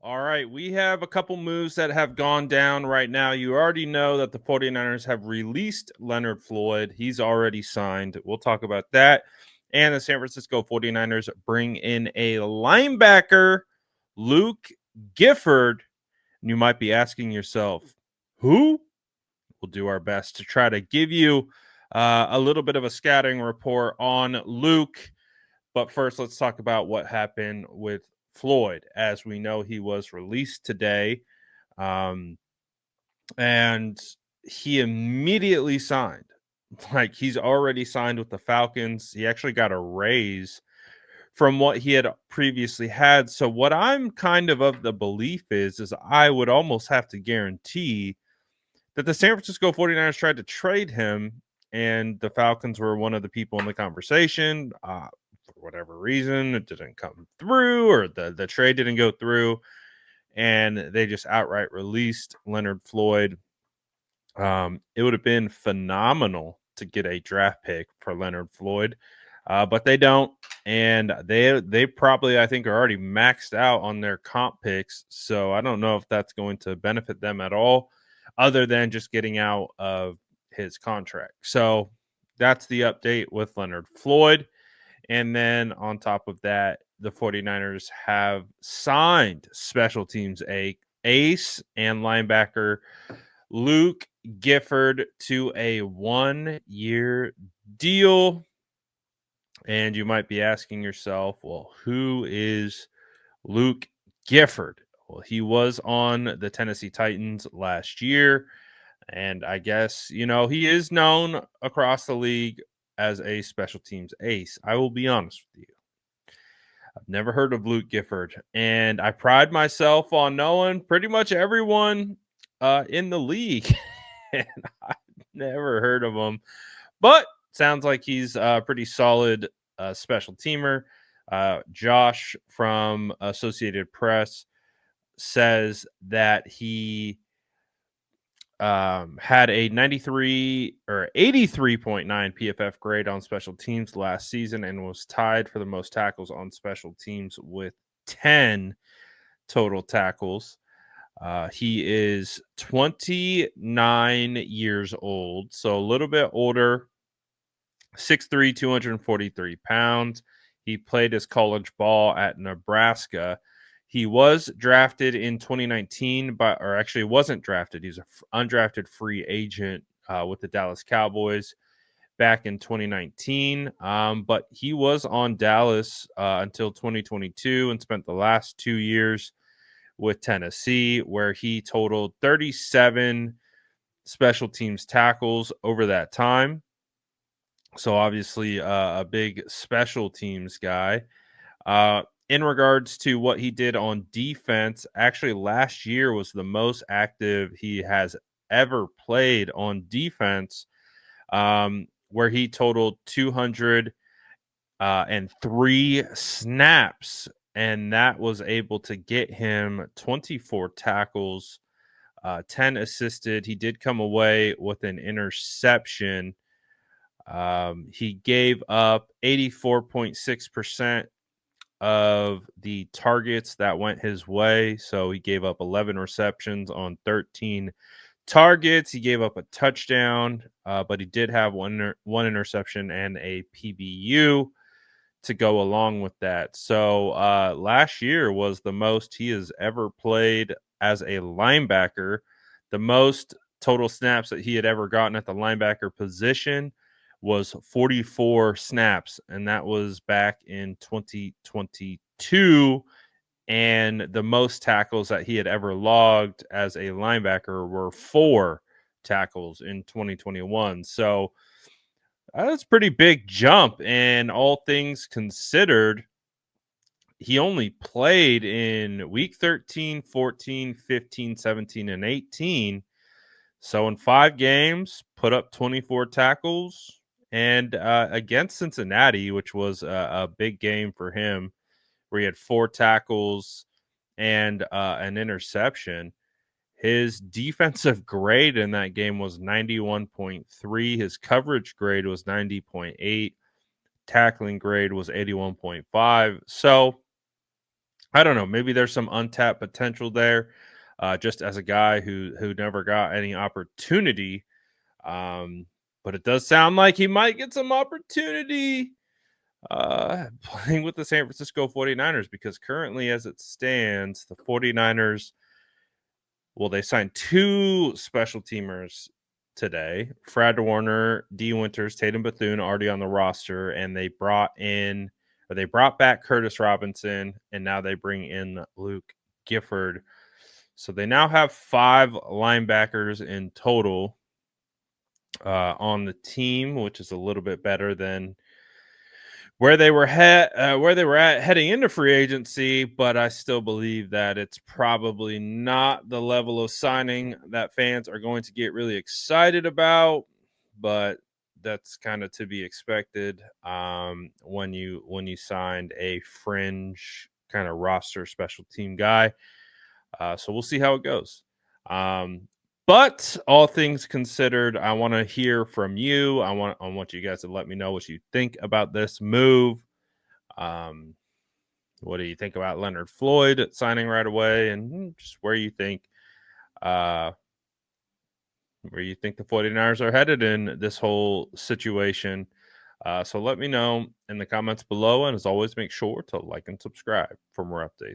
All right, we have a couple moves that have gone down right now. You already know that the 49ers have released Leonard Floyd. He's already signed. We'll talk about that. And the San Francisco 49ers bring in a linebacker, Luke Gifford. And you might be asking yourself, who? We'll do our best to try to give you a little bit of a scouting report on Luke. But first, let's talk about what happened with Floyd. As we know, he was released today, um, and he immediately signed. Like, he's already signed with the Falcons. He actually got a raise from what he had previously had. So what I'm kind of the belief is I would almost have to guarantee that the San Francisco 49ers tried to trade him, and the Falcons were one of the people in the conversation. For whatever reason, it didn't come through, or the trade didn't go through, and they just outright released Leonard Floyd. It would have been phenomenal to get a draft pick for Leonard Floyd, but they don't, and they probably, I think, are already maxed out on their comp picks. So I don't know if that's going to benefit them at all, other than just getting out of his contract. So that's the update with Leonard Floyd. And then on top of that, the 49ers have signed special teams ace and linebacker Luke Gifford to a 1-year deal. And you might be asking yourself, well, who is Luke Gifford? Well, he was on the Tennessee Titans last year. And I guess, he is known across the league as a special teams ace. I will be honest with you. I've never heard of Luke Gifford, and I pride myself on knowing pretty much everyone in the league, and I've never heard of him. But sounds like he's a pretty solid special teamer. Josh from Associated Press says that he had a 93 or 83.9 PFF grade on special teams last season and was tied for the most tackles on special teams with 10 total tackles. He is 29 years old, so a little bit older, 6'3", 243 pounds. He played his college ball at Nebraska. He was drafted in 2019, or actually wasn't drafted. He's an undrafted free agent with the Dallas Cowboys back in 2019. But he was on Dallas until 2022 and spent the last 2 years with Tennessee, where he totaled 37 special teams tackles over that time. So obviously a big special teams guy. In regards to what he did on defense, actually last year was the most active he has ever played on defense, where he totaled 203 snaps, and that was able to get him 24 tackles, 10 assisted. He did come away with an interception. He gave up 84.6% of the targets that went his way. So he gave up 11 receptions on 13 targets. He gave up a touchdown, but he did have one interception and a PBU to go along with that. So last year was the most he has ever played as a linebacker. The most total snaps that he had ever gotten at the linebacker position was 44 snaps, and that was back in 2022. And the most tackles that he had ever logged as a linebacker were 4 tackles in 2021. So that's a pretty big jump. And all things considered, he only played in week 13, 14, 15, 17, and 18. So in 5 games, put up 24 tackles. And against Cincinnati, which was a big game for him, where he had 4 tackles and an interception. His defensive grade in that game was 91.3. His coverage grade was 90.8. Tackling grade was 81.5. So I don't know. Maybe there's some untapped potential there. Just as a guy who never got any opportunity, but it does sound like he might get some opportunity playing with the San Francisco 49ers, because currently, as it stands, the 49ers, well, they signed 2 special teamers today. Fred Warner, D. Winters, Tatum Bethune already on the roster, and they brought back Curtis Robinson, and now they bring in Luke Gifford. So they now have 5 linebackers in total on the team, which is a little bit better than where they were at heading into free agency, but I still believe that it's probably not the level of signing that fans are going to get really excited about. But that's kind of to be expected when you signed a fringe kind of roster special team guy. So we'll see how it goes. But all things considered, I want to hear from you. I want you guys to let me know what you think about this move. What do you think about Leonard Floyd signing right away, and just where you think the 49ers are headed in this whole situation? So let me know in the comments below, and as always, make sure to like and subscribe for more updates.